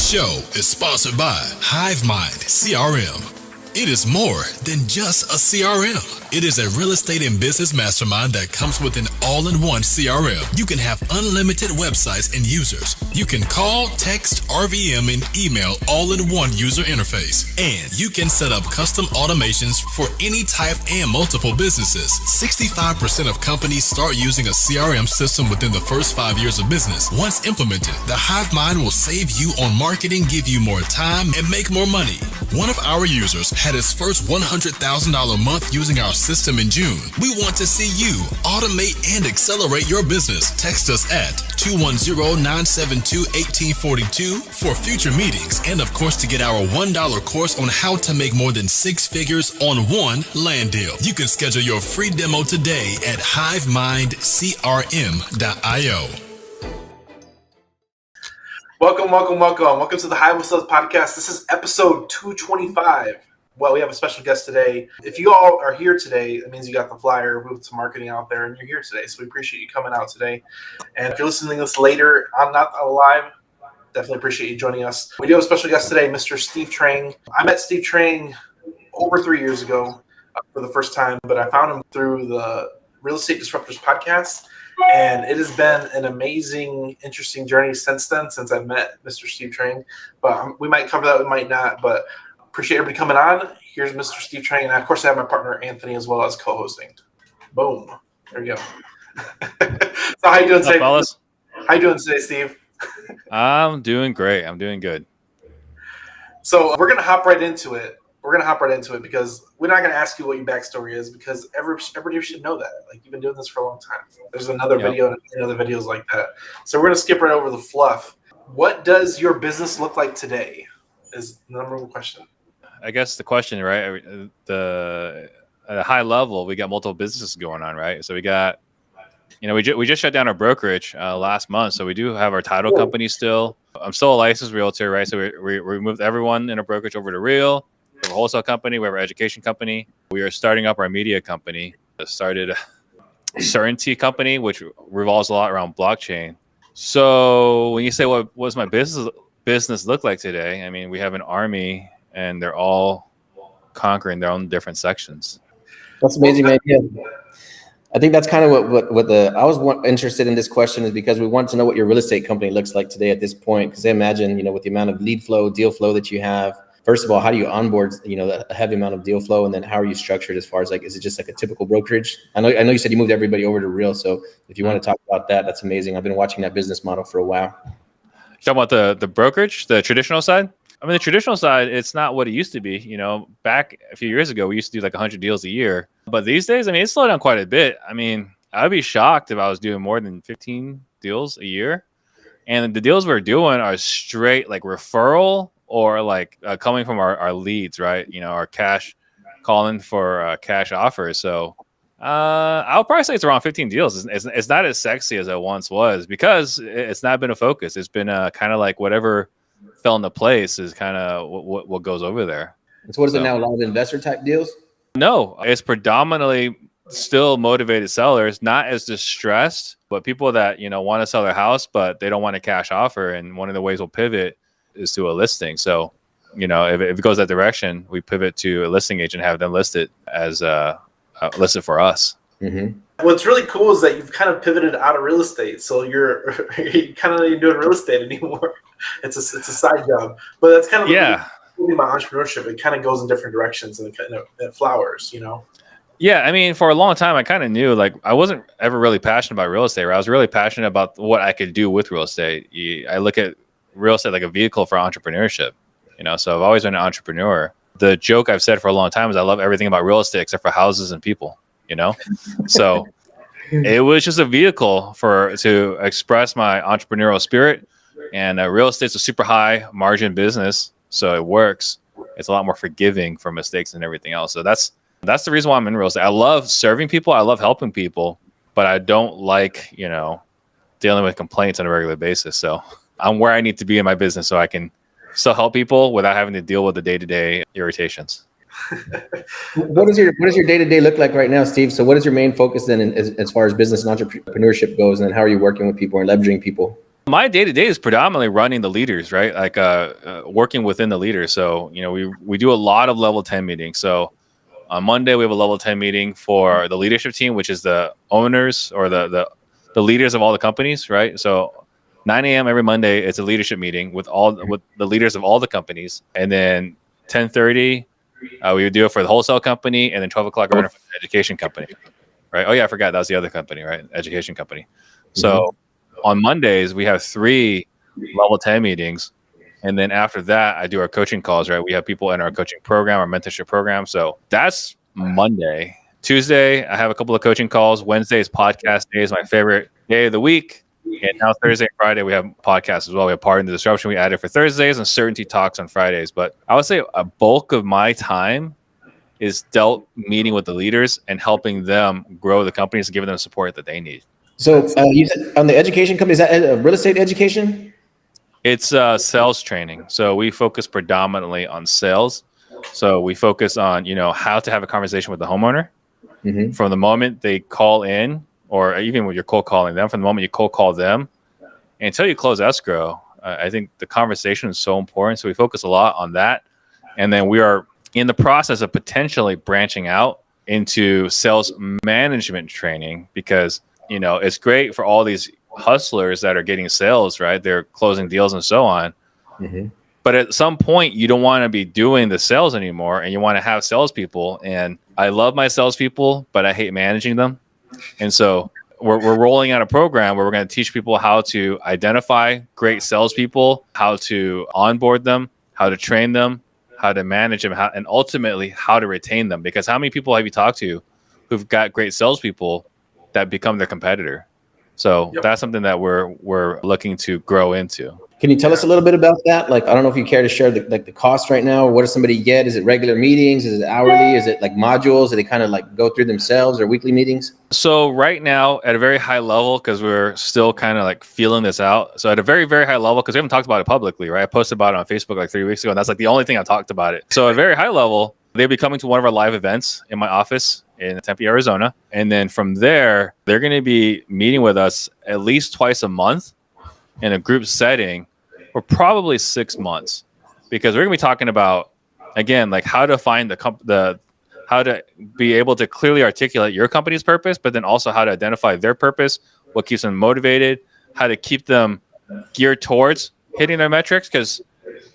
show is sponsored by HiveMind CRM. It is more than just a CRM. It is a real estate and business mastermind that comes with an all-in-one CRM. You can have unlimited websites and users. You can call, text, RVM, and email all in one user interface. And you can set up custom automations for any type and multiple businesses. 65% of companies start using a CRM system within the first 5 years of business. Once implemented, the HiveMind will save you on marketing, give you more time, and make more money. One of our users had his first $100,000 month using our system in June. We want to see you automate and accelerate your business. Text us at 210-972-1842 for future meetings, and of course to get our $1 course on how to make more than 6 figures on one land deal. You can schedule your free demo today at hivemindcrm.io. Welcome to the Hive with Sales podcast. This is episode 225. Well, we have a special guest today. If you all are here today, that means you got the flyer, moved some marketing out there, and you're here today. So we appreciate you coming out today. And if you're listening to this later, I'm not live. Definitely appreciate you joining us. We do have a special guest today, Mr. Steve Trang. I met Steve Trang over 3 years ago for the first time, but I found him through the Real Estate Disruptors podcast. And it has been an amazing, interesting journey since then, since I met Mr. Steve Trang. But we might cover that, we might not. But appreciate everybody coming on. Here's Mr. Steve Trang. And of course, I have my partner, Anthony, as well as co-hosting. Boom. There you go. So how you doing today? Fellas? How you doing today, Steve? I'm doing great. I'm doing good. So we're going to hop right into it. Because we're not going to ask you what your backstory is, because everybody should know that. Like, you've been doing this for a long time. There's another video and other videos like that. So we're going to skip right over the fluff. What does your business look like today is the number one question. I guess the question, right? At a high level, we got multiple businesses going on, right? So we got, we just shut down our brokerage last month. So we do have our title company still. I'm still a licensed realtor, right? So we moved everyone in a brokerage over to Real. We have a wholesale company. We have our education company. We are starting up our media company. Started a Certainty company, which revolves a lot around blockchain. So when you say what does my business look like today, I mean, we have an army and they're all conquering their own different sections. That's amazing, man. Yeah. I think that's kind of what I was interested in this question is because we want to know what your real estate company looks like today at this point. Because I imagine, with the amount of lead flow, deal flow that you have, first of all, how do you onboard, a heavy amount of deal flow? And then how are you structured as far as is it just like a typical brokerage? I know you said you moved everybody over to Real. So if you want to talk about that, that's amazing. I've been watching that business model for a while. Talking about the brokerage, the traditional side? I mean, the traditional side, it's not what it used to be. Back a few years ago, we used to do like 100 deals a year. But these days, I mean, it's slowed down quite a bit. I mean, I'd be shocked if I was doing more than 15 deals a year. And the deals we're doing are straight like referral or like coming from our leads, right? Our cash, calling for cash offers. So I'll probably say it's around 15 deals. It's not as sexy as it once was because it's not been a focus. It's been kind of like whatever fell into place is kind of what goes over there. And so what is it now? A lot of investor type deals? No, it's predominantly still motivated sellers, not as distressed, but people that, want to sell their house, but they don't want a cash offer. And one of the ways we'll pivot is to a listing. So, if it goes that direction, we pivot to a listing agent, have them list it as listed for us. Mm-hmm. What's really cool is that you've kind of pivoted out of real estate. So you're kind of not doing real estate anymore. It's a side job, but that's kind of my entrepreneurship. It kind of goes in different directions and it flowers, Yeah, I mean, for a long time, I kind of knew I wasn't ever really passionate about real estate. Right? I was really passionate about what I could do with real estate. I look at real estate like a vehicle for entrepreneurship. So I've always been an entrepreneur. The joke I've said for a long time is I love everything about real estate except for houses and people. So it was just a vehicle to express my entrepreneurial spirit. And real estate's a super high margin business, so it works. It's a lot more forgiving for mistakes and everything else. So that's the reason why I'm in real estate. I love serving people. I love helping people, but I don't like, dealing with complaints on a regular basis. So I'm where I need to be in my business so I can still help people without having to deal with the day-to-day irritations. What does your day-to-day look like right now, Steve? So what is your main focus then as far as business and entrepreneurship goes, and then how are you working with people and leveraging people? My day-to-day is predominantly running the leaders, right? Like working within the leaders. So, we do a lot of level 10 meetings. So on Monday, we have a level 10 meeting for the leadership team, which is the owners or the leaders of all the companies, right? So 9 a.m. every Monday, it's a leadership meeting with the leaders of all the companies. And then 10:30, we would do it for the wholesale company, and then 12 o'clock for the education company, right? Oh yeah, I forgot that was the other company, right? Education company. So on Mondays, we have 3 level 10 meetings. And then after that, I do our coaching calls, right? We have people in our coaching program, our mentorship program. So that's Monday. Tuesday, I have a couple of coaching calls. Wednesday is podcast day, is my favorite day of the week. And now Thursday and Friday, we have podcasts as well. We have Part in the Disruption we added for Thursdays and Certainty Talks on Fridays. But I would say a bulk of my time is dealt meeting with the leaders and helping them grow the companies and giving them the support that they need. So you said on the education company, is that real estate education? It's sales training. So we focus predominantly on sales. So we focus on, how to have a conversation with the homeowner from the moment they call in, or even when you're cold calling them, from the moment you cold call them until you close escrow. I think the conversation is so important. So we focus a lot on that. And then we are in the process of potentially branching out into sales management training because, it's great for all these hustlers that are getting sales, right? They're closing deals and so on. But at some point, you don't want to be doing the sales anymore, and you want to have salespeople. And I love my salespeople, but I hate managing them. And so we're rolling out a program where we're going to teach people how to identify great salespeople, how to onboard them, how to train them, how to manage them, and ultimately how to retain them. Because how many people have you talked to who've got great salespeople that become their competitor? So that's something that we're looking to grow into. Can you tell us a little bit about that? Like, I don't know if you care to share the cost right now. What does somebody get? Is it regular meetings? Is it hourly? Is it like modules? Do they kind of like go through themselves or weekly meetings? So right now at a very high level, because we're still kind of like feeling this out. So at a very, very high level, because we haven't talked about it publicly, right? I posted about it on Facebook like 3 weeks ago, and that's like the only thing I talked about it. So at a very high level, they'll be coming to one of our live events in my office in Tempe, Arizona. And then from there, they're going to be meeting with us at least twice a month in a group setting for probably 6 months, because we're going to be talking about, again, like how to find how to be able to clearly articulate your company's purpose, but then also how to identify their purpose, what keeps them motivated, how to keep them geared towards hitting their metrics. Because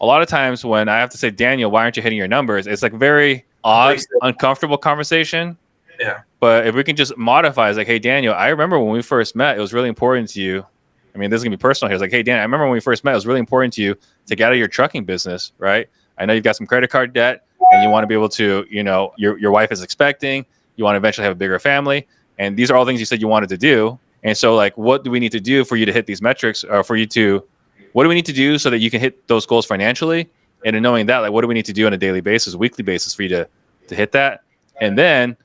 a lot of times when I have to say, Daniel, why aren't you hitting your numbers? It's like very odd, uncomfortable conversation. Yeah. But if we can just modify, it's like, hey, Daniel, I remember when we first met, it was really important to you. I mean, this is going to be personal here. It's like, hey, Dan, I remember when we first met, it was really important to you to get out of your trucking business, right? I know you've got some credit card debt and you want to be able to, your wife is expecting, you want to eventually have a bigger family. And these are all things you said you wanted to do. And so like, what do we need to do for you to hit these metrics, or what do we need to do so that you can hit those goals financially? And in knowing that, like, what do we need to do on a daily basis, weekly basis for you to hit that? And then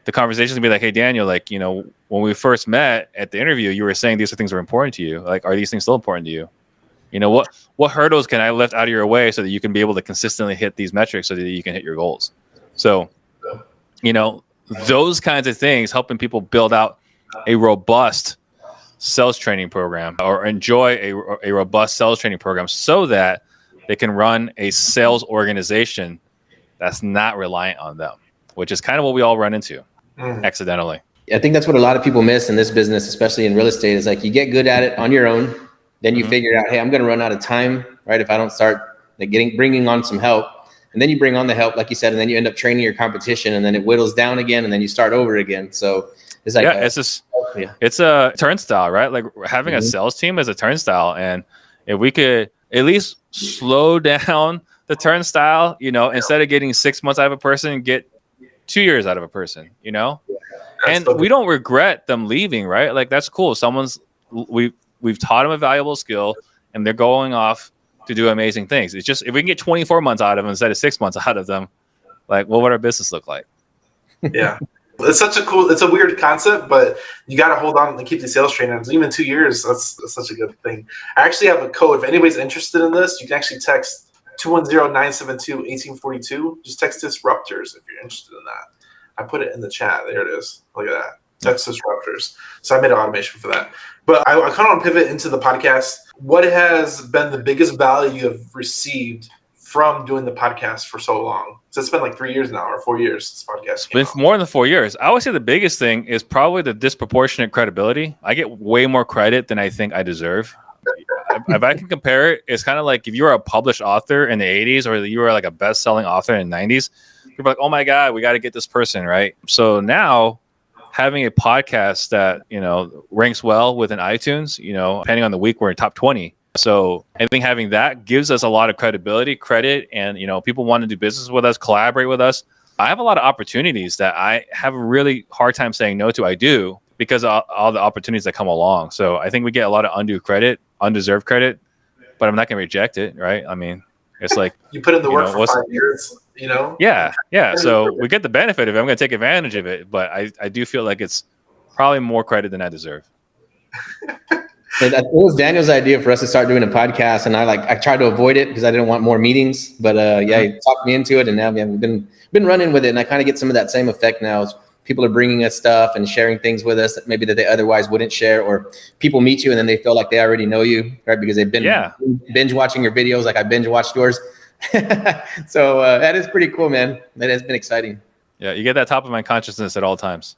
the conversation will be like, hey, Daniel, like, when we first met at the interview, you were saying these are things that are important to you. Like, are these things still important to you? What hurdles can I lift out of your way so that you can be able to consistently hit these metrics so that you can hit your goals? So, those kinds of things, helping people build out a robust sales training program or enjoy a robust sales training program so that they can run a sales organization that's not reliant on them, which is kind of what we all run into accidentally. I think that's what a lot of people miss in this business, especially in real estate, is like you get good at it on your own. Then you figure out, hey, I'm going to run out of time, right? If I don't start like bringing on some help, and then you bring on the help, like you said, and then you end up training your competition, and then it whittles down again, and then you start over again. So it's like, it's a turnstile, right? Like having a sales team is a turnstile. And if we could at least slow down the turnstile, instead of getting 6 months out of a person, get 2 years out of a person, and we don't regret them leaving, right? Like that's cool. We've taught them a valuable skill and they're going off to do amazing things. It's just, if we can get 24 months out of them instead of 6 months out of them, like what would our business look like? Yeah. It's a weird concept, but you got to hold on and keep the sales trainers. Even 2 years, that's such a good thing. I actually have a code. If anybody's interested in this, you can actually text 210-972-1842. Just text Disruptors if you're interested in that. I put it in the chat. There it is. Look at that. Text Disruptors. So I made an automation for that. But I kind of want to pivot into the podcast. What has been the biggest value you have received from doing the podcast for so long? So it's been like 3 years now or 4 years this podcast. It's been more than 4 years. I would say the biggest thing is probably the disproportionate credibility. I get way more credit than I think I deserve. If I can compare it, it's kind of like if you were a published author in the 80s or you were like a best-selling author in the 90s, people are like, oh my God, we got to get this person, right? So now having a podcast that, ranks well within iTunes, depending on the week, we're in top 20. So I think having that gives us a lot of credibility, credit, and, people want to do business with us, collaborate with us. I have a lot of opportunities that I have a really hard time saying no to. I do, because of all the opportunities that come along. So I think we get a lot of undue credit, undeserved credit, but I'm not going to reject it, right? I mean, it's like you put in the work for 5 years, Yeah. So we get the benefit of it. I'm going to take advantage of it, but I do feel like it's probably more credit than I deserve. It was Daniel's idea for us to start doing a podcast, and I tried to avoid it because I didn't want more meetings. But he talked me into it, and now we've been running with it, and I kind of get some of that same effect now. As people are bringing us stuff and sharing things with us that maybe that they otherwise wouldn't share, or people meet you and then they feel like they already know you, right? Because they've been binge watching your videos, like I binge watched yours. So that is pretty cool, man. That has been exciting. Yeah, you get that top of mind consciousness at all times.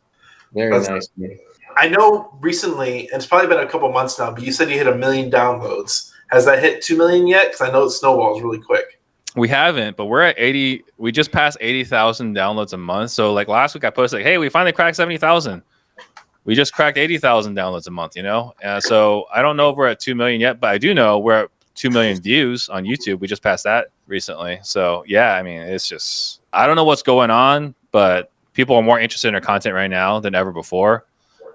Very nice. Man. I know recently, and it's probably been a couple months now, but you said you hit 1 million downloads. Has that hit 2 million yet? Because I know it snowballs really quick. We haven't, but we're at 80. We just passed 80,000 downloads a month. So like last week I posted, like, hey, we finally cracked 70,000. We just cracked 80,000 downloads a month, And so I don't know if we're at 2 million yet, but I do know we're at 2 million views on YouTube. We just passed that recently. So yeah, I mean, it's just, I don't know what's going on, but people are more interested in our content right now than ever before.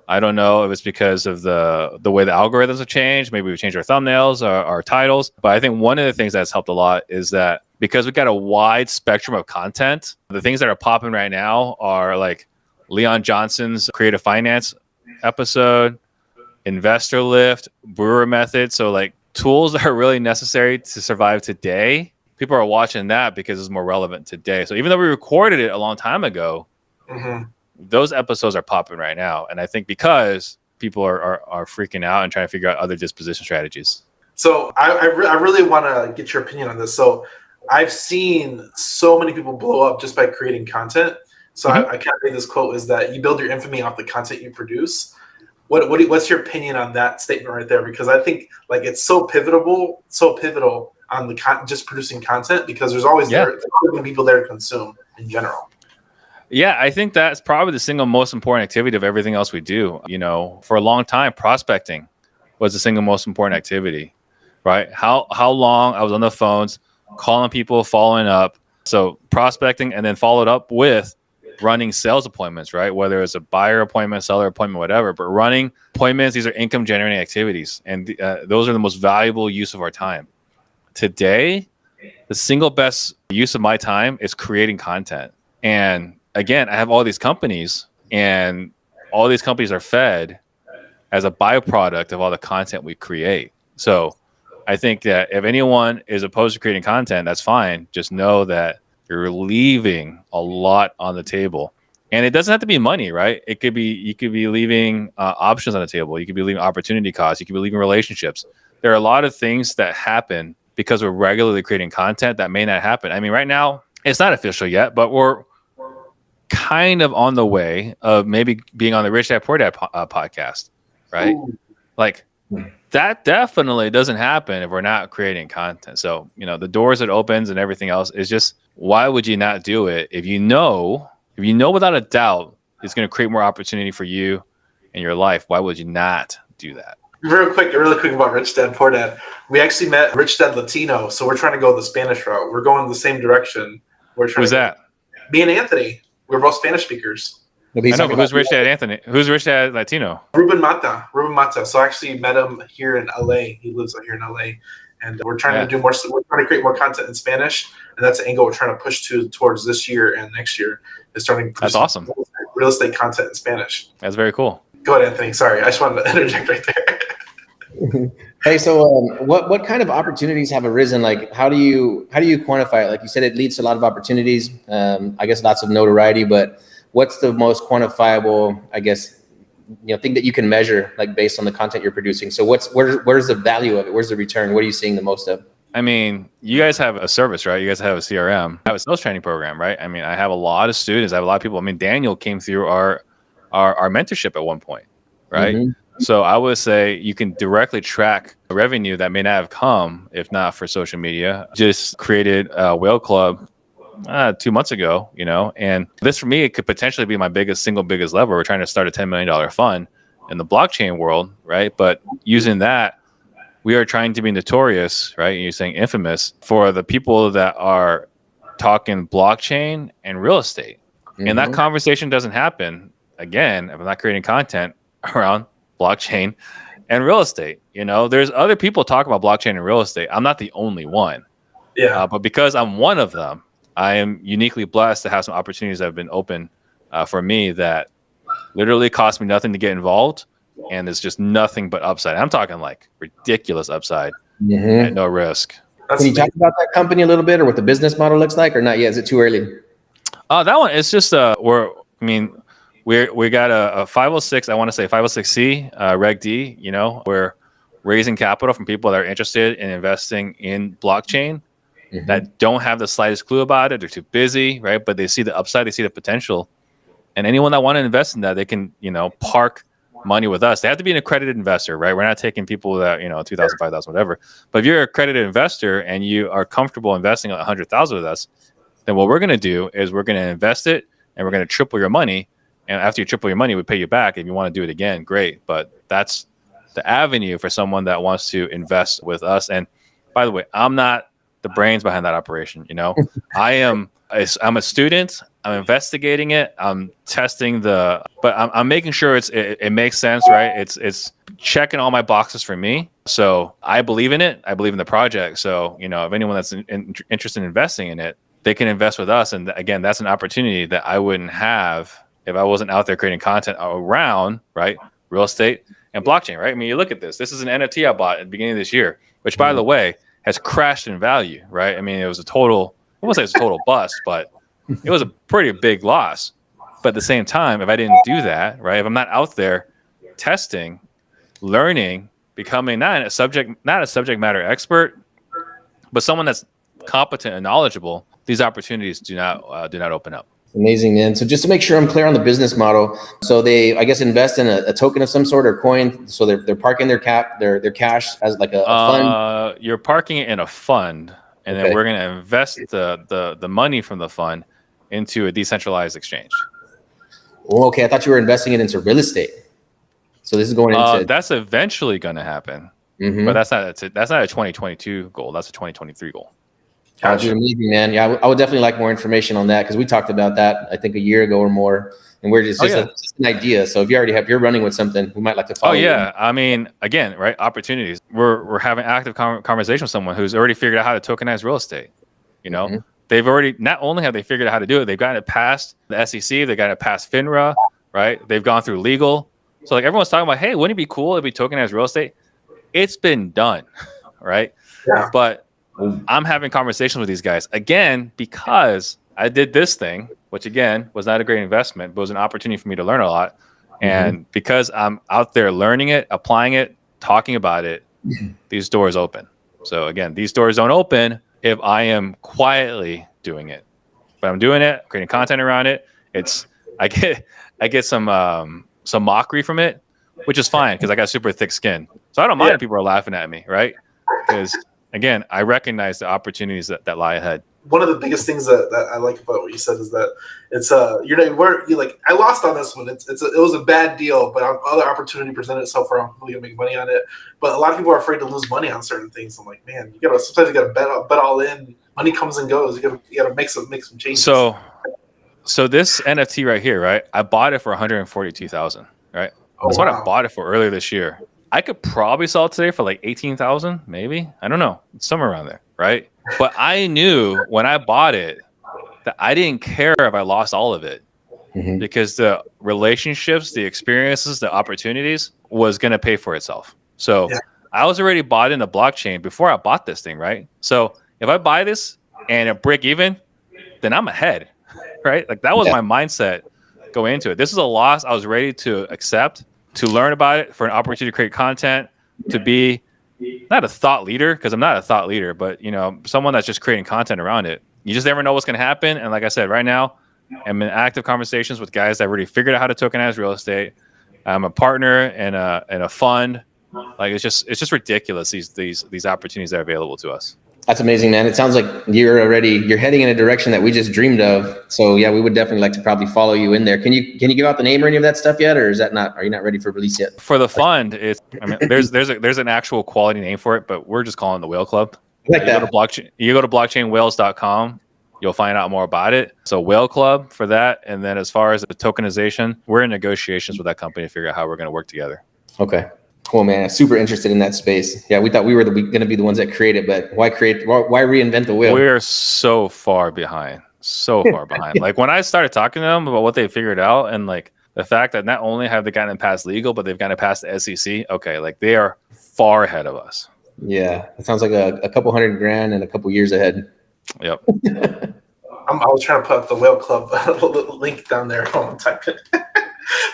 I don't know if it's because of the way the algorithms have changed. Maybe we've changed our thumbnails, our titles. But I think one of the things that's helped a lot is that because we've got a wide spectrum of content, the things that are popping right now are like Leon Johnson's creative finance episode, investor lift, brewer method. So like tools that are really necessary to survive today. People are watching that because it's more relevant today. So even though we recorded it a long time ago, those episodes are popping right now. And I think because people are freaking out and trying to figure out other disposition strategies. So I really want to get your opinion on this. So I've seen so many people blow up just by creating content. So I kind of made this quote is that you build your infamy off the content you produce. What's your opinion on that statement right there? Because I think like it's so pivotal on the just producing content, because there's always people there to consume in general. Yeah, I think that's probably the single most important activity of everything else we do. For a long time, prospecting was the single most important activity, right? How long I was on the phones, calling people, following up. So prospecting, and then followed up with running sales appointments, right? Whether it's a buyer appointment, seller appointment, whatever, but running appointments, these are income generating activities. And those are the most valuable use of our time. Today, the single best use of my time is creating content. And again, I have all these companies, and all these companies are fed as a byproduct of all the content we create. So I think that if anyone is opposed to creating content, that's fine. Just know that you're leaving a lot on the table. And it doesn't have to be money, right? You could be leaving options on the table. You could be leaving opportunity costs. You could be leaving relationships. There are a lot of things that happen because we're regularly creating content that may not happen. I mean, right now, it's not official yet, but we're kind of on the way of maybe being on the Rich Dad Poor Dad podcast, right? Ooh. Like that definitely doesn't happen if we're not creating content. So, the doors it opens and everything else is just, why would you not do it? If you know without a doubt, it's going to create more opportunity for you in your life. Why would you not do that? Really quick about Rich Dad Poor Dad. We actually met Rich Dad Latino, so we're trying to go the Spanish route. We're going the same direction. Who's that? Me and Anthony. We're both Spanish speakers. I know, but who's Rich Dad Anthony? Who's Rich Dad Latino? Ruben Mata. So I actually met him here in LA. He lives here in LA. And we're trying to do more. We're trying to create more content in Spanish. And that's the angle we're trying to push towards this year and next year, is starting to That's awesome. Real estate content in Spanish. That's very cool. Go ahead, Anthony. Sorry. I just wanted to interject right there. Hey, so what kind of opportunities have arisen? Like, how do you quantify it? Like you said, it leads to a lot of opportunities. I guess lots of notoriety, but what's the most quantifiable, I guess, thing that you can measure, like based on the content you're producing. So where's the value of it? Where's the return? What are you seeing the most of? I mean, you guys have a service, right? You guys have a CRM, have a sales training program, right? I mean, I have a lot of students. I have a lot of people. I mean, Daniel came through our mentorship at one point, right? Mm-hmm. So I would say you can directly track revenue that may not have come if not for social media. Just created a whale club 2 months ago, and this for me, it could potentially be my single biggest lever. We're trying to start a $10 million fund in the blockchain world, right? But using that, we are trying to be notorious, right? You're saying infamous for the people that are talking blockchain and real estate. Mm-hmm. And that conversation doesn't happen, again, if I'm not creating content around blockchain and real estate. There's other people talking about blockchain and real estate. I'm not the only one. Yeah. But because I'm one of them, I am uniquely blessed to have some opportunities that have been open for me that literally cost me nothing to get involved. And it's just nothing but upside. I'm talking like ridiculous upside at no risk. Can you talk about that company a little bit, or what the business model looks like, or not yet? Is it too early? That one, it's just we got a 506, I want to say 506C, Reg D. We're raising capital from people that are interested in investing in blockchain that don't have the slightest clue about it. They're too busy, right? But they see the upside, they see the potential. And anyone that want to invest in that, they can, park money with us. They have to be an accredited investor, right? We're not taking people that, 2,000, 5,000, whatever. But if you're an accredited investor and you are comfortable investing 100,000 with us, then what we're going to do is we're going to invest it and we're going to triple your money. And after you triple your money, we pay you back. If you want to do it again, great. But that's the avenue for someone that wants to invest with us. And by the way, I'm not the brains behind that operation. I'm a student. I'm investigating it. I'm testing but I'm making sure it makes sense, right? It's checking all my boxes for me. So I believe in it. I believe in the project. So, if anyone that's interested in investing in it, they can invest with us. And again, that's an opportunity that I wouldn't have if I wasn't out there creating content around, right, real estate and blockchain, right? I mean, you look at this. This is an NFT I bought at the beginning of this year, which, by the way, has crashed in value, right? I mean, it was I won't say it's a total bust, but it was a pretty big loss. But at the same time, if I didn't do that, right, if I'm not out there testing, learning, becoming not a subject matter expert, but someone that's competent and knowledgeable, these opportunities do not open up. Amazing, man. So just to make sure I'm clear on the business model, so they, I guess, invest in a token of some sort or coin. So they're parking their cash as like a fund. You're parking it in a fund, and then we're going to invest the money from the fund into a decentralized exchange. Oh, okay. I thought you were investing it into real estate. So this is going into that's eventually going to happen, but that's not a 2022 goal. That's a 2023 goal. Gotcha. Amazing, man. Yeah, I would definitely like more information on that, because we talked about that I think a year ago or more, and we're just an idea. So if you're running with something, we might like to follow. Oh yeah, I mean, again, right? Opportunities. We're having active conversation with someone who's already figured out how to tokenize real estate. They've already, not only have they figured out how to do it, they've gotten it past the SEC, they've gotten it past FINRA, right? They've gone through legal. So like everyone's talking about, hey, wouldn't it be cool if we tokenized real estate? It's been done, right? Yeah. But I'm having conversations with these guys again because I did this thing, which again was not a great investment, but was an opportunity for me to learn a lot. And because I'm out there learning it, applying it, talking about it, these doors open. So again, these doors don't open if I am quietly doing it. But I'm doing it, creating content around it. I get some mockery from it, which is fine because I got super thick skin. So I don't mind if people are laughing at me, right? Because again, I recognize the opportunities that lie ahead. One of the biggest things that I like about what you said is that it's you're like, I lost on this one. It was a bad deal, but other opportunity presented itself where I'm really gonna make money on it. But a lot of people are afraid to lose money on certain things. I'm like, man, sometimes you gotta bet all in. Money comes and goes. You gotta make some changes. So this NFT right here, right? I bought it for $142,000, right? That's what I bought it for earlier this year. I could probably sell it today for like 18,000, maybe. I don't know. It's somewhere around there, right? But I knew when I bought it that I didn't care if I lost all of it because the relationships, the experiences, the opportunities was going to pay for itself. So I was already bought in the blockchain before I bought this thing, right? So if I buy this and it break even, then I'm ahead, right? Like that was my mindset going into it. This is a loss I was ready to accept to learn about it, for an opportunity to create content, to be not a thought leader, because I'm not a thought leader, but someone that's just creating content around it. You just never know what's going to happen. And like I said, right now, I'm in active conversations with guys that already figured out how to tokenize real estate. I'm a partner in a fund. Like it's just ridiculous, these opportunities that are available to us. That's amazing, man. It sounds like you're heading in a direction that we just dreamed of. So yeah, we would definitely like to probably follow you in there. Can you give out the name or any of that stuff yet, or are you not ready for release yet? For the fund, there's an actual quality name for it, but we're just calling it the Whale Club. Like that. You go to blockchainwhales.com. You'll find out more about it. So Whale Club for that. And then as far as the tokenization, we're in negotiations with that company to figure out how we're going to work together. Okay. Cool, man. Super interested in that space. Yeah, we thought we were going to be the ones that create it, but why reinvent the wheel? We're so far behind. Like when I started talking to them about what they figured out, and like the fact that not only have they gotten past legal, but they've gotten past the SEC. Okay, like they are far ahead of us. Yeah, it sounds like a couple $100,000 and a couple years ahead. Yep. I was trying to put the Whale Club link down there. Hold on, type it.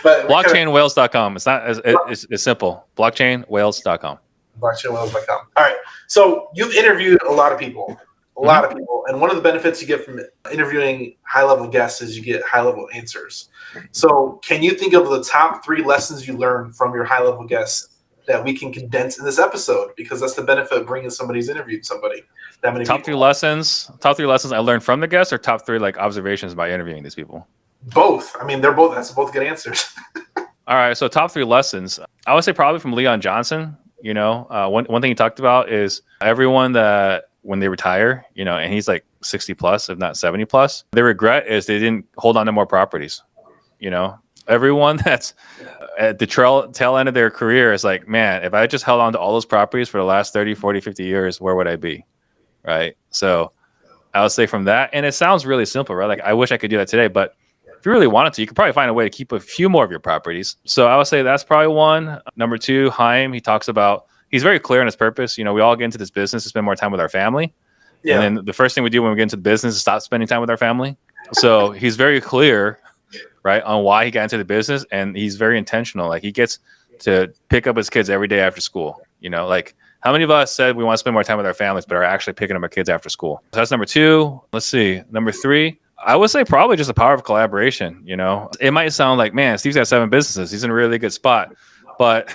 But blockchainwhales.com. It's not it's simple. Blockchainwhales.com. Blockchainwhales.com. All right. So you've interviewed a lot of people, and one of the benefits you get from interviewing high-level guests is you get high-level answers. So can you think of the top 3 lessons you learned from your high-level guests that we can condense in this episode? Because that's the benefit of bringing somebody's interviewed somebody. That many top 3 lessons I learned from the guests, or top 3 like observations by interviewing these people? Both. I mean, that's both good answers. All right. So top 3 lessons, I would say probably from Leon Johnson. One thing he talked about is everyone that when they retire, and he's like 60 plus, if not 70 plus, their regret is they didn't hold on to more properties. Everyone that's at the tail end of their career is like, man, if I just held on to all those properties for the last 30, 40, 50 years, where would I be? Right. So I would say from that, and it sounds really simple, right? Like I wish I could do that today, but if you really wanted to, you could probably find a way to keep a few more of your properties. So I would say that's probably one. Number 2, Haim, he talks about, he's very clear on his purpose. We all get into this business to spend more time with our family. Yeah. And then the first thing we do when we get into the business is stop spending time with our family. So he's very clear, right, on why he got into the business, and he's very intentional. Like he gets to pick up his kids every day after school. Like how many of us said we want to spend more time with our families, but are actually picking up our kids after school? So that's number 2. Let's see. Number 3. I would say probably just the power of collaboration. It might sound like, man, Steve's got 7 businesses. He's in a really good spot. But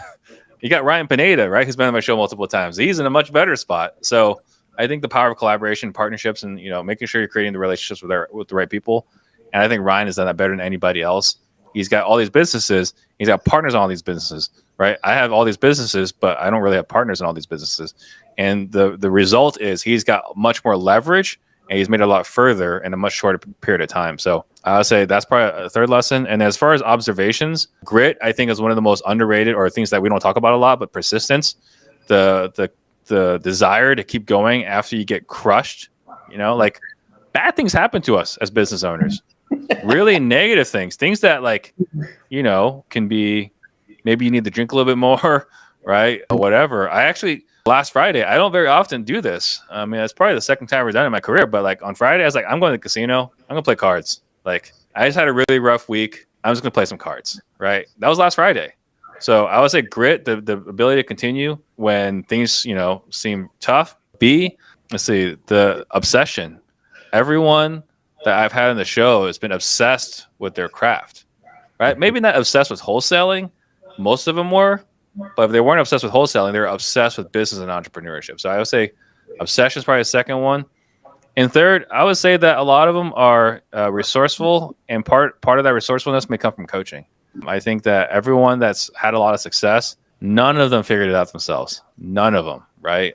you got Ryan Pineda, right? Who's been on my show multiple times. He's in a much better spot. So I think the power of collaboration, partnerships, and making sure you're creating the relationships with the right people. And I think Ryan has done that better than anybody else. He's got all these businesses. He's got partners on all these businesses, right? I have all these businesses, but I don't really have partners in all these businesses. And the result is he's got much more leverage, and he's made it a lot further in a much shorter period of time. So I would say that's probably a 3rd lesson. And as far as observations, grit, I think, is one of the most underrated, or things that we don't talk about a lot, but persistence, the desire to keep going after you get crushed. Like bad things happen to us as business owners, really negative things that like, can be, maybe you need to drink a little bit more, right? Or whatever. Last Friday, I don't very often do this. I mean, it's probably the 2nd time I've done it in my career, but like on Friday, I was like, I'm going to the casino. I'm going to play cards. Like I just had a really rough week. I'm just going to play some cards, right? That was last Friday. So I would say grit, the ability to continue when things, seem tough. B, let's see, the obsession. Everyone that I've had on the show has been obsessed with their craft, right? Maybe not obsessed with wholesaling. Most of them were. But if they weren't obsessed with wholesaling, they were obsessed with business and entrepreneurship. So I would say obsession is probably the 2nd one. And 3rd, I would say that a lot of them are resourceful, and part of that resourcefulness may come from coaching. I think that everyone that's had a lot of success, none of them figured it out themselves. None of them, right?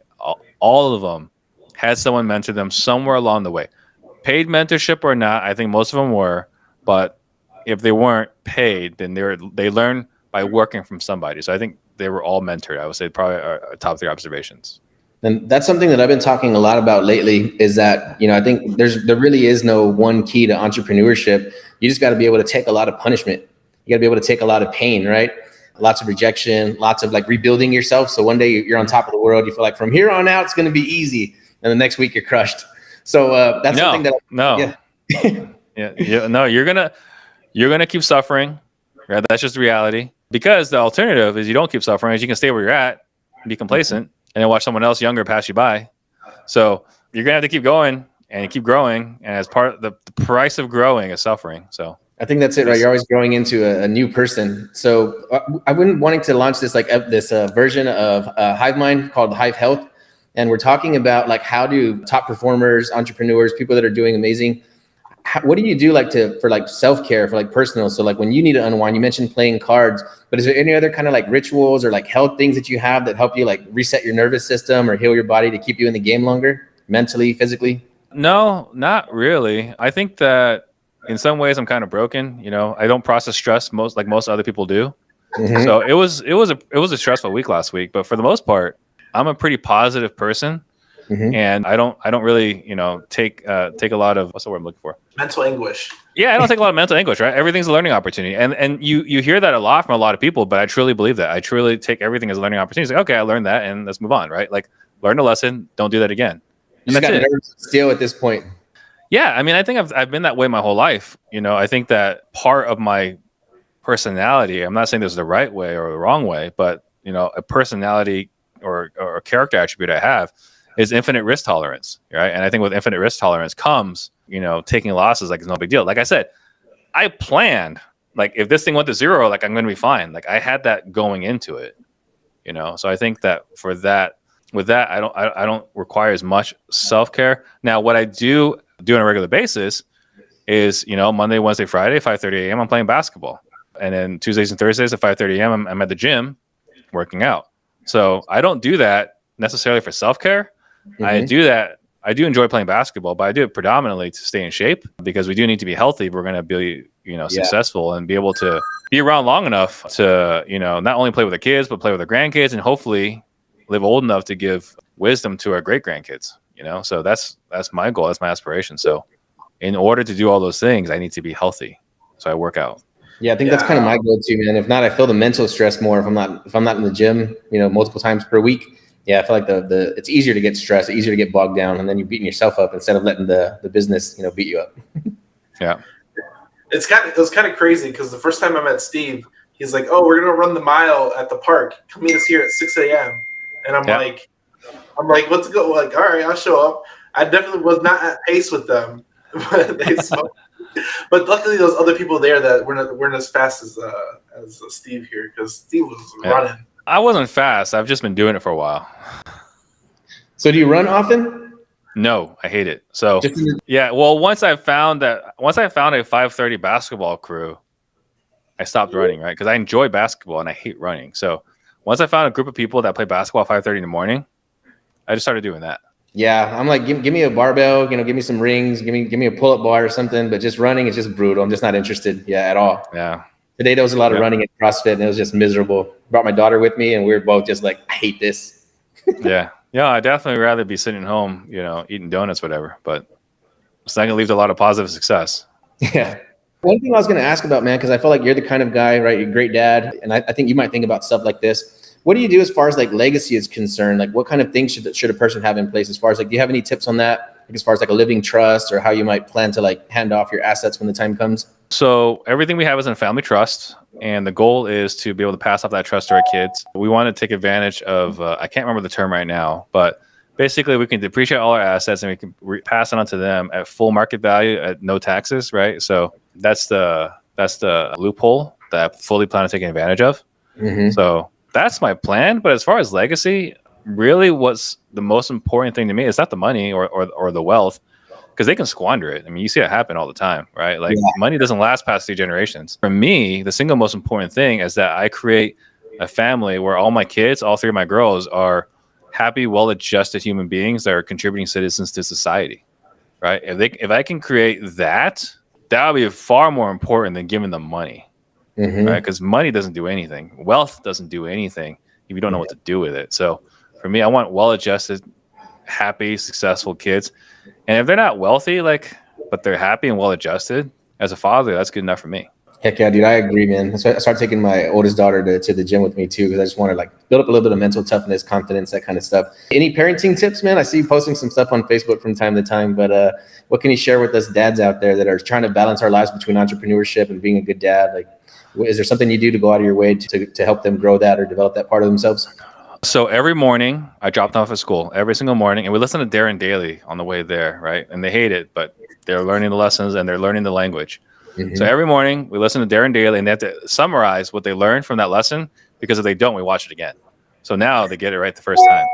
All of them had someone mentor them somewhere along the way. Paid mentorship or not, I think most of them were. But if they weren't paid, then they learn by working from somebody. So I think they were all mentored. I would say probably our top 3 observations. And that's something that I've been talking a lot about lately, is that, I think there really is no one key to entrepreneurship. You just got to be able to take a lot of punishment. You got to be able to take a lot of pain, right? Lots of rejection, lots of like rebuilding yourself. So one day you're on top of the world. You feel like from here on out, it's going to be easy. And the next week you're crushed. So that's something that. No, you're going to keep suffering. Right? That's just reality. Because the alternative is you don't keep suffering, is you can stay where you're at, be complacent, and then watch someone else younger pass you by. So you're gonna have to keep going and keep growing, and as part of the price of growing is suffering. So I think that's it, right? You're always growing into a new person. So I've been wanting to launch this version of HiveMind called Hive Health, and we're talking about like how do top performers, entrepreneurs, people that are doing amazing. What do you do for self-care, for like personal? So like when you need to unwind, you mentioned playing cards, but is there any other kind of like rituals or like health things that you have that help you like reset your nervous system or heal your body to keep you in the game longer, mentally, physically? No, not really. I think that in some ways I'm kind of broken. I don't process stress most other people do. Mm-hmm. So it was a stressful week last week, but for the most part, I'm a pretty positive person. Mm-hmm. And I don't really, take a lot of, what's the word I'm looking for? Mental anguish. Yeah, I don't take a lot of mental anguish, right? Everything's a learning opportunity. And you hear that a lot from a lot of people, but I truly believe that. I truly take everything as a learning opportunity. It's like, okay, I learned that and let's move on, right? Like learn a lesson, don't do that again. You just got nerves still at this point. Yeah, I mean, I think I've been that way my whole life. I think that part of my personality, I'm not saying this is the right way or the wrong way, but a personality or a character attribute I have is infinite risk tolerance, right? And I think with infinite risk tolerance comes, taking losses like it's no big deal. Like I said, I planned, like if this thing went to zero, like I'm going to be fine. Like I had that going into it, So I think that with that, I don't require as much self-care. Now, what I do on a regular basis is, Monday, Wednesday, Friday, 5:30 a.m. I'm playing basketball, and then Tuesdays and Thursdays at 5:30 a.m. I'm at the gym working out. So I don't do that necessarily for self-care. Mm-hmm. I do enjoy playing basketball, but I do it predominantly to stay in shape because we do need to be healthy. We're going to be, successful and be able to be around long enough to, not only play with the kids, but play with the grandkids and hopefully live old enough to give wisdom to our great grandkids, So that's my goal. That's my aspiration. So in order to do all those things, I need to be healthy. So I work out. Yeah, I think that's kind of my go-to, man. If not, I feel the mental stress more if I'm not in the gym, multiple times per week. Yeah, I feel like the it's easier to get stressed, easier to get bogged down, and then you're beating yourself up instead of letting the business, beat you up. Yeah. It was kind of crazy because the first time I met Steve, he's like, "Oh, we're gonna run the mile at the park. Come meet us here at 6 a.m." And I'm like, "Let's go!" Like, all right, I'll show up. I definitely was not at pace with them, but they smoked. But luckily, those other people there that weren't as fast as Steve here because Steve was running. I wasn't fast. I've just been doing it for a while. So do you run often? No, I hate it. So yeah, well, once I found a 5:30 basketball crew, I stopped running, right? Because I enjoy basketball and I hate running. So once I found a group of people that play basketball at 5:30 in the morning, I just started doing that. Yeah, I'm like, give me a barbell, give me some rings, give me a pull-up bar or something. But just running is just brutal. I'm just not interested, at all. Yeah. Today there was a lot of running at CrossFit, and it was just miserable. Brought my daughter with me, and we were both just like, I hate this. Yeah, I'd definitely rather be sitting home, eating donuts, whatever. But it's not gonna lead to a lot of positive success. Yeah. One thing I was gonna ask about, man, because I feel like you're the kind of guy, right? You're a great dad, and I think you might think about stuff like this. What do you do as far as like legacy is concerned? Like, what kind of things should a person have in place as far as like, do you have any tips on that? Like, as far as like a living trust or how you might plan to like hand off your assets when the time comes? So everything we have is in family trust, and the goal is to be able to pass off that trust to our kids. We want to take advantage of, I can't remember the term right now, but basically we can depreciate all our assets and we can pass it on to them at full market value at no taxes, right? So that's the loophole that I fully plan on taking advantage of. Mm-hmm. So that's my plan. But as far as legacy, really what's the most important thing to me is not the money or the wealth, because they can squander it. I mean, you see it happen all the time, right? Like money doesn't last past 3 generations. For me, the single most important thing is that I create a family where all my kids, all 3 of my girls, are happy, well-adjusted human beings that are contributing citizens to society, right? If I can create that would be far more important than giving them money, right? Because money doesn't do anything. Wealth doesn't do anything if you don't know what to do with it. So for me, I want well-adjusted, happy, successful kids. And if they're not wealthy, but they're happy and well-adjusted, as a father, that's good enough for me. Heck yeah, dude. I agree, man. So I started taking my oldest daughter to the gym with me too, because I just want to like build up a little bit of mental toughness, confidence, that kind of stuff. Any parenting tips, man? I see you posting some stuff on Facebook from time to time, but what can you share with us dads out there that are trying to balance our lives between entrepreneurship and being a good dad? Like, is there something you do to go out of your way to help them grow that or develop that part of themselves? So every morning I dropped them off at school every single morning, and we listen to Darren Daily on the way there, right? And they hate it, but they're learning the lessons and they're learning the language. Mm-hmm. So every morning we listen to Darren Daily, and they have to summarize what they learned from that lesson, because if they don't, we watch it again. So now they get it right the first time.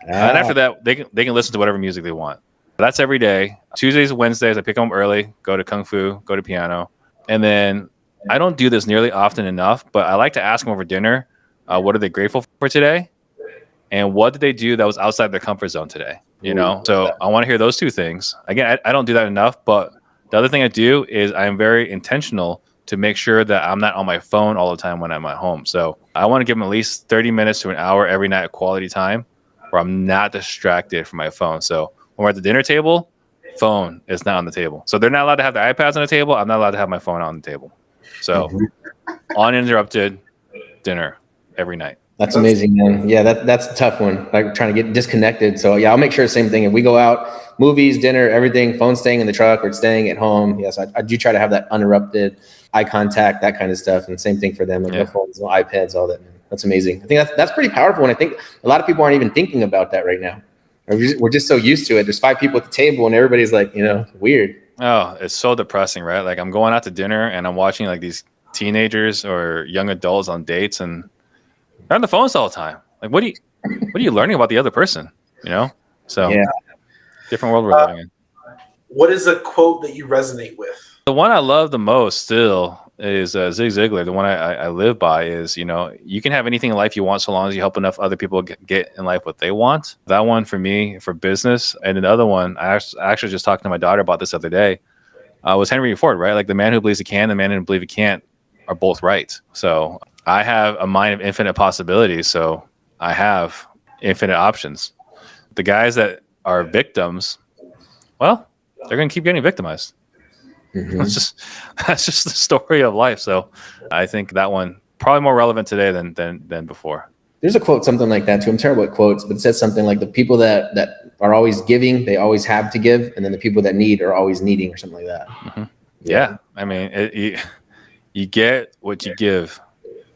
And after that, they can listen to whatever music they want. That's every day. Tuesdays and Wednesdays, I pick them up early, go to Kung Fu, go to piano. And then I don't do this nearly often enough, but I like to ask them over dinner, what are they grateful for today? And what did they do that was outside their comfort zone today? You know, so I want to hear those two things. Again, I don't do that enough, but the other thing I do is I'm very intentional to make sure that I'm not on my phone all the time when I'm at home. So I want to give them at least 30 minutes to an hour every night of quality time where I'm not distracted from my phone. So when we're at the dinner table, phone is not on the table. So they're not allowed to have their iPads on the table. I'm not allowed to have my phone on the table. So uninterrupted dinner every night. That's amazing, man. Yeah, that's a tough one. Like trying to get disconnected. So yeah, I'll make sure the same thing. If we go out, movies, dinner, everything, phone staying in the truck or staying at home. Yes, I do try to have that uninterrupted eye contact, that kind of stuff. And same thing for them, like no phones, no iPads, all that. Man. That's amazing. I think that's pretty powerful. And I think a lot of people aren't even thinking about that right now. We're just so used to it. There's 5 people at the table and everybody's like, weird. Oh, it's so depressing, right? Like I'm going out to dinner and I'm watching like these teenagers or young adults on dates, and they're on the phones all the time. Like, what are you learning about the other person? So different world we're living in. What is a quote that you resonate with? The one I love the most still is Zig Ziglar. The one I live by is, you can have anything in life you want so long as you help enough other people get in life what they want. That one for me, for business. And another one, I actually just talked to my daughter about this the other day, was Henry Ford, right? Like the man who believes he can, the man who believes he can't are both right. So I have a mind of infinite possibilities, so I have infinite options. The guys that are victims, well, they're going to keep getting victimized. Mm-hmm. That's just the story of life. So I think that one probably more relevant today than before. There's a quote, something like that too. I'm terrible at quotes, but it says something like the people that are always giving, they always have to give, and then the people that need are always needing, or something like that. Mm-hmm. Yeah. I mean, you get what you give.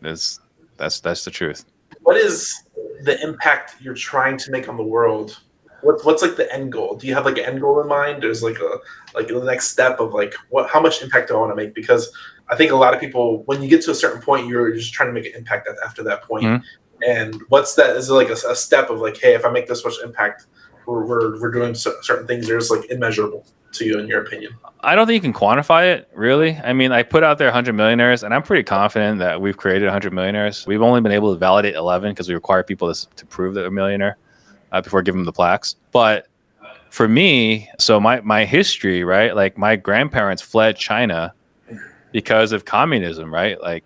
That's the truth. What is the impact you're trying to make on the world? What's like the end goal? Do you have like an end goal in mind? There's like the next step of like how much impact do I want to make? Because I think a lot of people, when you get to a certain point, you're just trying to make an impact after that point. Mm-hmm. And what's that? Is it like a step of like, hey, if I make this much impact, we're doing certain things that are just like immeasurable to you in your opinion? I don't think you can quantify it, really. I mean, I put out there 100 millionaires, and I'm pretty confident that we've created 100 millionaires. We've only been able to validate 11 because we require people to prove that they're a millionaire before giving them the plaques. But for me, so my history, right? Like my grandparents fled China because of communism, right? Like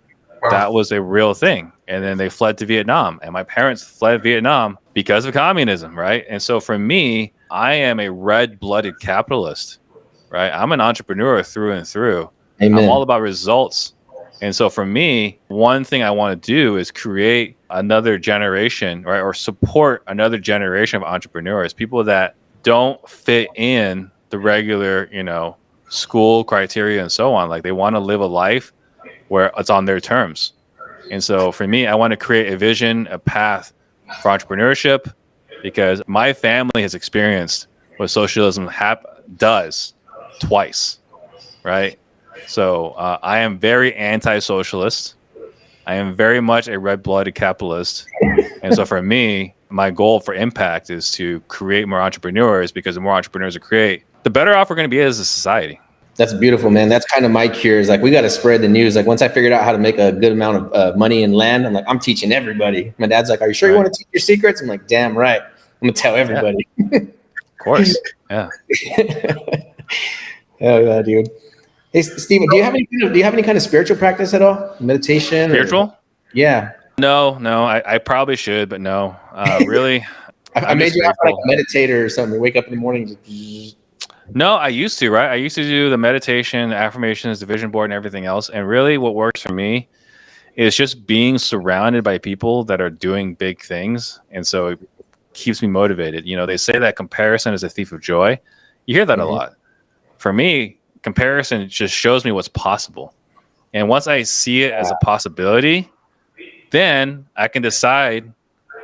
that was a real thing. And then they fled to Vietnam, and my parents fled Vietnam because of communism, right? And so for me, I am a red-blooded capitalist, right? I'm an entrepreneur through and through. Amen. I'm all about results. And so for me, one thing I want to do is create another generation, right? Or support another generation of entrepreneurs, people that don't fit in the regular, school criteria and so on. Like they want to live a life where it's on their terms. And so for me, I want to create a vision, a path for entrepreneurship, because my family has experienced what socialism does twice, right? So I am very anti-socialist. I am very much a red-blooded capitalist. And so for me, my goal for impact is to create more entrepreneurs, because the more entrepreneurs we create, the better off we're going to be as a society. That's beautiful, man. That's kind of my cure. Is like, we got to spread the news. Like once I figured out how to make a good amount of money and land, I'm like, I'm teaching everybody. My dad's like, are you sure you want to teach your secrets? I'm like, damn right. I'm going to tell everybody. Yeah. Of course. Yeah. Hell yeah, dude. Hey, Steven, do you have any kind of spiritual practice at all? Meditation? Spiritual? Yeah. No. I probably should, but no. Really. I made you like a meditator or something. Wake up in the morning. No, I used to, right? I used to do the meditation, affirmations, the vision board, and everything else. And really, what works for me is just being surrounded by people that are doing big things. And so it keeps me motivated. You know, they say that comparison is a thief of joy. You hear that a lot. For me, comparison just shows me what's possible. And once I see it as a possibility, then I can decide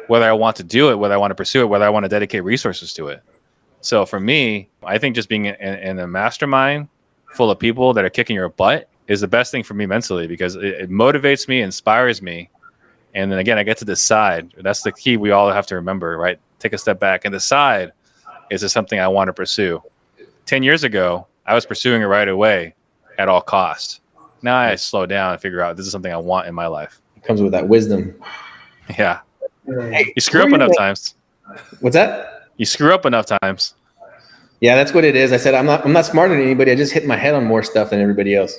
whether I want to do it, whether I want to pursue it, whether I want to dedicate resources to it. So for me, I think just being in a mastermind full of people that are kicking your butt is the best thing for me mentally, because it motivates me, inspires me. And then again, I get to decide. That's the key we all have to remember, right? Take a step back and decide, is this something I want to pursue? 10 years ago, I was pursuing it right away at all costs. Now I slow down and figure out this is something I want in my life. It comes with that wisdom. Yeah. Hey, you screw up enough times. What's that? You screw up enough times. Yeah, that's what it is. I said I'm not smarter than anybody. I just hit my head on more stuff than everybody else.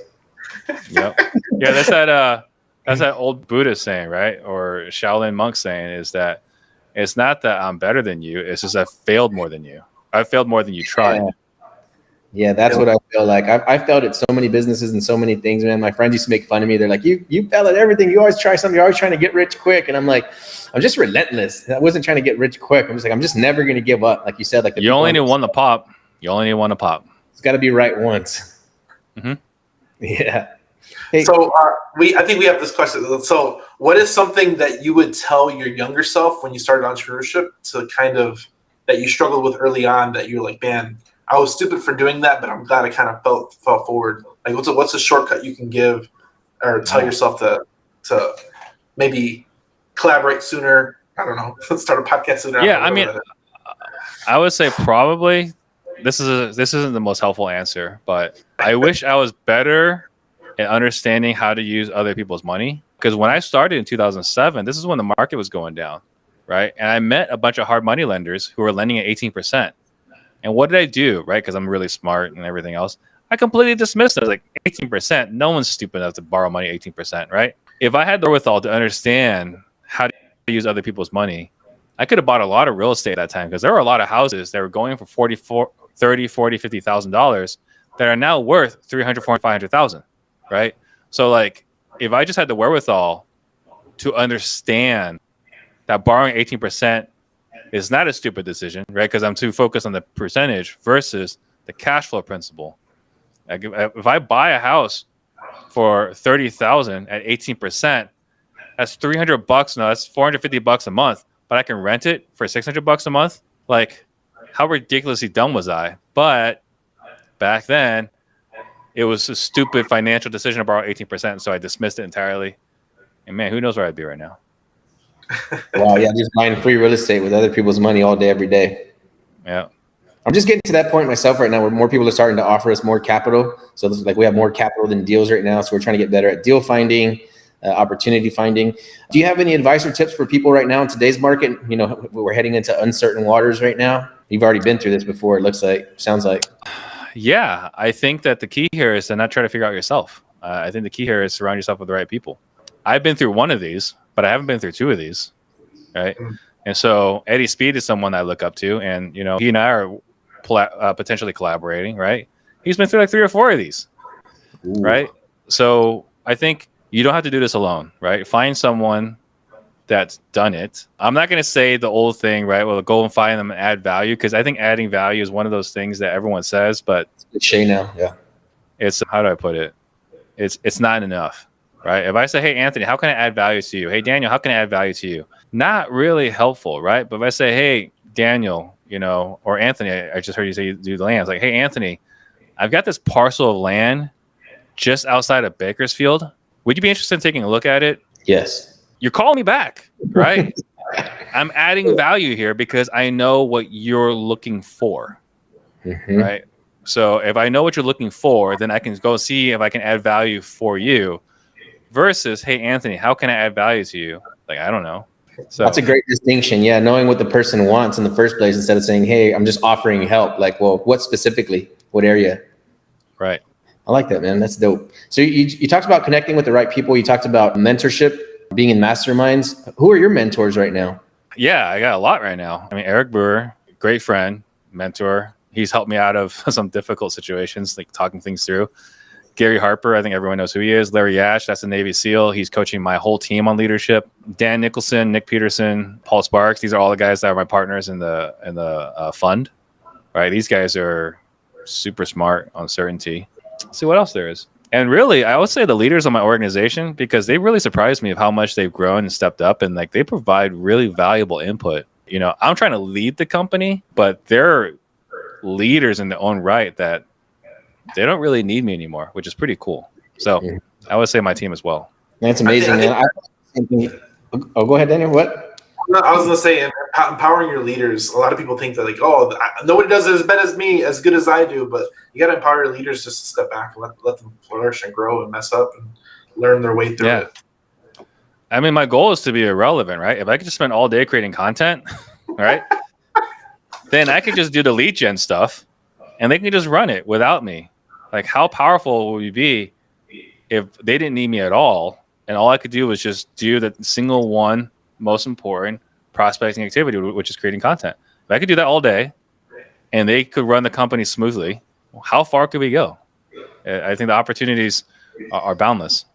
Yep. Yeah, that's that old Buddhist saying, right? Or Shaolin monk saying, is that it's not that I'm better than you, it's just I failed more than you. I failed more than you tried. Yeah, that's what I feel like. I failed at so many businesses and so many things, man. My friends used to make fun of me. They're like, you fail at everything. You always try something. You're always trying to get rich quick. And I'm like, I'm just relentless. I wasn't trying to get rich quick. I'm just like, I'm just never going to give up. Like you said, like you only need one to pop. You only need one to pop. It's got to be right once. Mm-hmm. Yeah. Hey. So I think we have this question. So what is something that you would tell your younger self when you started entrepreneurship to kind of that you struggled with early on, that you're like, man, I was stupid for doing that, but I'm glad I kind of fell forward. Like, what's a shortcut you can give or tell yourself to maybe collaborate sooner? I don't know. Start a podcast sooner. Yeah, I mean, I would say probably this isn't the most helpful answer, but I wish I was better at understanding how to use other people's money. Because when I started in 2007, this is when the market was going down, right? And I met a bunch of hard money lenders who were lending at 18%. And what did I do, right? Because I'm really smart and everything else. I completely dismissed it. I was like, 18%? No one's stupid enough to borrow money 18%, right? If I had the wherewithal to understand how to use other people's money, I could have bought a lot of real estate at that time, because there were a lot of houses that were going for $50,000 that are now worth $300,000, $400,000, $500,000, right? So like, if I just had the wherewithal to understand that borrowing 18% is not a stupid decision, right? Because I'm too focused on the percentage versus the cash flow principle. Like if I buy a house for $30,000 at 18%, that's $300. No, that's $450 a month. But I can rent it for $600 a month. Like, how ridiculously dumb was I? But back then, it was a stupid financial decision to borrow 18%, so I dismissed it entirely. And man, who knows where I'd be right now? Wow, yeah, just buying free real estate with other people's money all day, every day. Yeah. I'm just getting to that point myself right now where more people are starting to offer us more capital. So this is like we have more capital than deals right now. So we're trying to get better at deal finding, opportunity finding. Do you have any advice or tips for people right now in today's market? You know, we're heading into uncertain waters right now. You've already been through this before, it looks like, sounds like. Yeah, I think that the key here is to not try to figure out yourself. I think the key here is surround yourself with the right people. I've been through one of these, but I haven't been through two of these, right? And so Eddie Speed is someone I look up to, and you know, he and I are potentially collaborating, right? He's been through like 3 or 4 of these. Ooh. Right? So I think you don't have to do this alone, right? Find someone that's done it. I'm not going to say the old thing, right? Well, go and find them and add value, because I think adding value is one of those things that everyone says, but it's cliche now. Yeah. It's, how do I put it? It's not enough, right? If I say, hey, Anthony, how can I add value to you? Hey, Daniel, how can I add value to you? Not really helpful, right? But if I say, hey, Daniel, you know, or Anthony, I just heard you say you do the land. It's like, hey, Anthony, I've got this parcel of land just outside of Bakersfield. Would you be interested in taking a look at it? Yes. You're calling me back, right? I'm adding value here because I know what you're looking for, right? So if I know what you're looking for, then I can go see if I can add value for you versus, hey, Anthony, how can I add value to you? Like, I don't know. So that's a great distinction. Yeah. Knowing what the person wants in the first place instead of saying, hey, I'm just offering help. Like, well, what specifically? What area? Right. I like that, man. That's dope. So you talked about connecting with the right people. You talked about mentorship, being in masterminds. Who are your mentors right now? Yeah, I got a lot right now. I mean, Eric Brewer, great friend, mentor. He's helped me out of some difficult situations, like talking things through. Gary Harper, I think everyone knows who he is. Larry Yash, that's a Navy SEAL. He's coaching my whole team on leadership. Dan Nicholson, Nick Peterson, Paul Sparks. These are all the guys that are my partners in the fund. Right? These guys are super smart on certainty. Let's see what else there is. And really, I would say the leaders of my organization, because they really surprised me of how much they've grown and stepped up, and like they provide really valuable input. You know, I'm trying to lead the company, but they're leaders in their own right that they don't really need me anymore, which is pretty cool. So I would say my team as well. That's amazing, man. Oh, go ahead, Daniel. What? I was going to say, empowering your leaders. A lot of people think that, like, oh, nobody does it as bad as me, as good as I do. But you got to empower your leaders just to step back and let them flourish and grow and mess up and learn their way through it. I mean, my goal is to be irrelevant, right? If I could just spend all day creating content, right, then I could just do the lead gen stuff, and they can just run it without me. Like, how powerful would we be if they didn't need me at all, and all I could do was just do the single one most important prospecting activity, which is creating content. If I could do that all day, and they could run the company smoothly, how far could we go? I think the opportunities are boundless.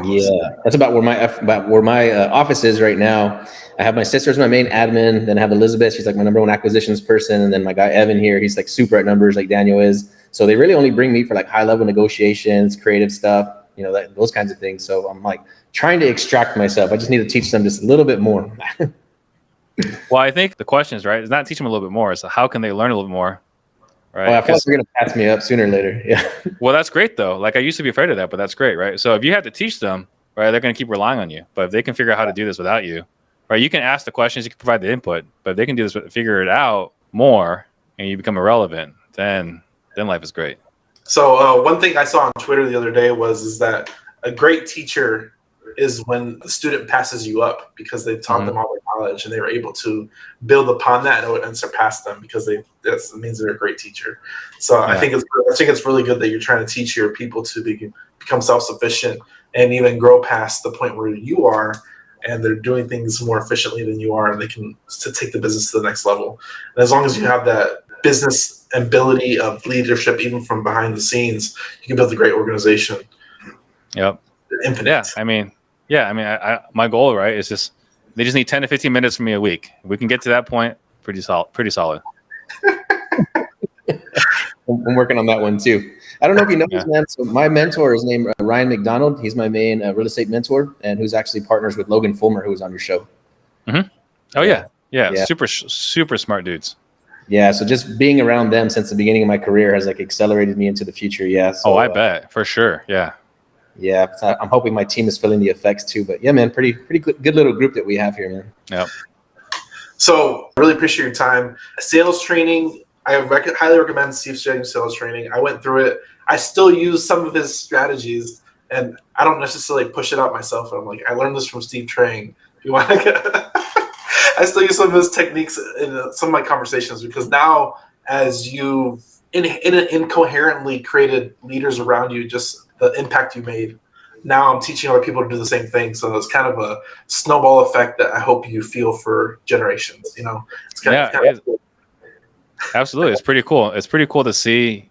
Yeah, that's about where my office is right now. I have my sister as my main admin. Then I have Elizabeth. She's like my number one acquisitions person. And then my guy Evan here, he's like super at numbers like Daniel is. So they really only bring me for like high level negotiations, creative stuff, you know, those kinds of things. So I'm like trying to extract myself. I just need to teach them just a little bit more. Well, I think the question is, right, is not teach them a little bit more. So how can they learn a little bit more? Right. Well, I feel like they're going to pass me up sooner or later. Yeah. Well, that's great, though. Like, I used to be afraid of that, but that's great, right? So if you have to teach them, right, they're going to keep relying on you. But if they can figure out how to do this without you, right, you can ask the questions, you can provide the input, but if they can do this, figure it out more, and you become irrelevant, then life is great. So one thing I saw on Twitter the other day is that a great teacher is when the student passes you up because they've taught them all their knowledge and they were able to build upon that and surpass them because that means they're a great teacher. So yeah. I think it's really good that you're trying to teach your people to become self-sufficient and even grow past the point where you are, and they're doing things more efficiently than you are, and they can to take the business to the next level. And as long as you have that business ability of leadership, even from behind the scenes, you can build a great organization. Yep. Infinite. Yeah. I mean, my goal, right, is just they just need 10 to 15 minutes from me a week. If we can get to that point, pretty solid. I'm working on that one too. I don't know if you know this, man. So my mentor is named Ryan McDonald. He's my main real estate mentor, and who's actually partners with Logan Fulmer, who was on your show. Mm-hmm. Oh yeah. Super smart dudes. Yeah, so just being around them since the beginning of my career has like accelerated me into the future. Yeah. So, I bet for sure. Yeah. Yeah, I'm hoping my team is feeling the effects too. But yeah, man, pretty good little group that we have here, man. Yep. So really appreciate your time. Sales training, I highly recommend Steve's sales training. I went through it. I still use some of his strategies, and I don't necessarily push it out myself. I'm like, I learned this from Steve Trang. If you want to I still use some of his techniques in some of my conversations, because now as you incoherently created leaders around you, just the impact you made, now I'm teaching other people to do the same thing. So it's kind of a snowball effect that I hope you feel for generations. You know, it's kind of cool. Absolutely. It's pretty cool. It's pretty cool to see,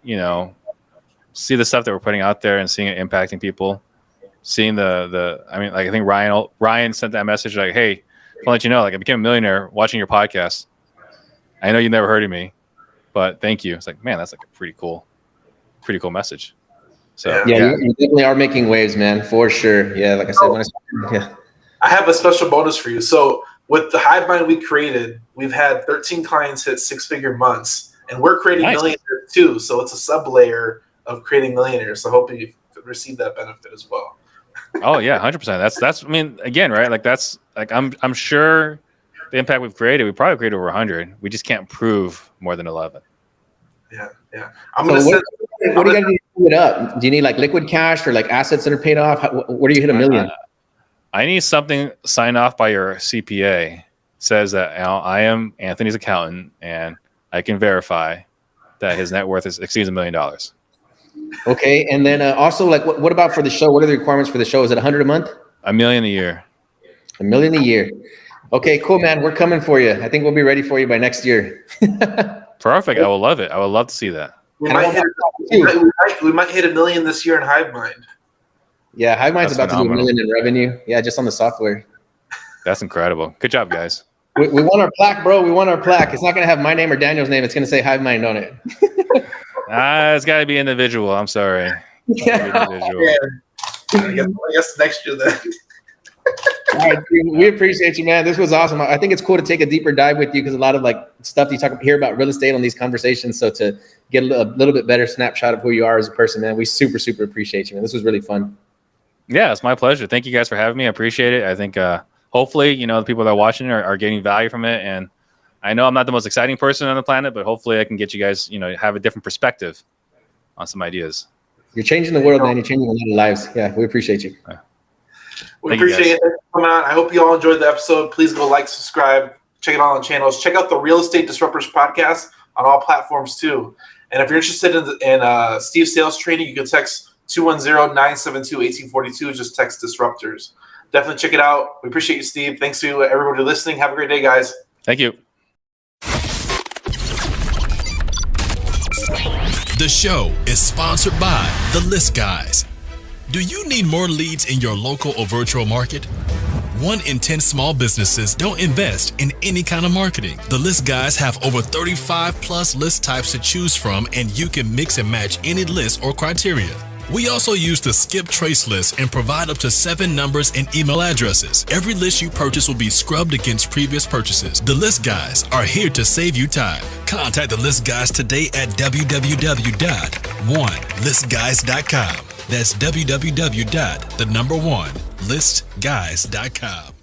see the stuff that we're putting out there and seeing it impacting people. Seeing I think Ryan sent that message like, hey, I'll let you know, like, I became a millionaire watching your podcast. I know you never heard of me, but thank you. It's like, man, that's like a pretty cool message. So yeah. You definitely are making waves, man, for sure. Yeah, like I said, I have a special bonus for you. So with the hive mind we created, we've had 13 clients hit 6-figure months, and we're creating millionaires too. So it's a sub layer of creating millionaires. So hopefully you receive that benefit as well. Oh yeah, 100%. That's. I mean, again, right? Like that's like I'm sure the impact we've created, we probably created over 100. We just can't prove more than 11. Yeah. I'm gonna send. What do you got to do to do it up? Do you need like liquid cash or like assets that are paid off? Where do you hit $1 million? I need something signed off by your CPA. Says that I am Anthony's accountant, and I can verify that his net worth exceeds $1 million. Okay, and then also, like, what about for the show? What are the requirements for the show? Is it 100 a month? $1 million a year. $1 million a year. Okay, cool, man. We're coming for you. I think we'll be ready for you by next year. Perfect. I would love it. I would love to see that. We And I might, hit, want we might hit 1 million this year in HiveMind. Yeah, HiveMind's That's about to do $1 phenomenal. million in revenue. Yeah, just on the software. That's incredible. Good job, guys. We want our plaque, bro. We want our plaque. It's not going to have my name or Daniel's name. It's going to say HiveMind on it. It's got to be individual. I'm sorry. Yeah. Individual. I guess next year then. All right, dude, we appreciate you, man. This was awesome. I think it's cool to take a deeper dive with you because a lot of like stuff you hear about real estate on these conversations. So to get a little bit better snapshot of who you are as a person, man, we super appreciate you, man. This was really fun. Yeah, it's my pleasure. Thank you guys for having me. I appreciate it. I think hopefully, the people that are watching are getting value from it. And I know I'm not the most exciting person on the planet, but hopefully I can get you guys, have a different perspective on some ideas. You're changing the world, man. You're changing a lot of lives. Yeah, we appreciate you. We Thank you, appreciate it. Thanks for coming on. I hope you all enjoyed the episode. Please go like, subscribe, check it out on the channels. Check out the Real Estate Disruptors podcast on all platforms too. And if you're interested in Steve's sales training, you can text 210-972-1842. Just text Disruptors. Definitely check it out. We appreciate you, Steve. Thanks to everybody listening. Have a great day, guys. Thank you. The show is sponsored by The List Guys. Do you need more leads in your local or virtual market? 1 in 10 small businesses don't invest in any kind of marketing. The List Guys have over 35 plus list types to choose from, and you can mix and match any list or criteria. We also use the skip trace list and provide up to 7 numbers and email addresses. Every list you purchase will be scrubbed against previous purchases. The List Guys are here to save you time. Contact the List Guys today at www.onelistguys.com. That's www.1listguys.com.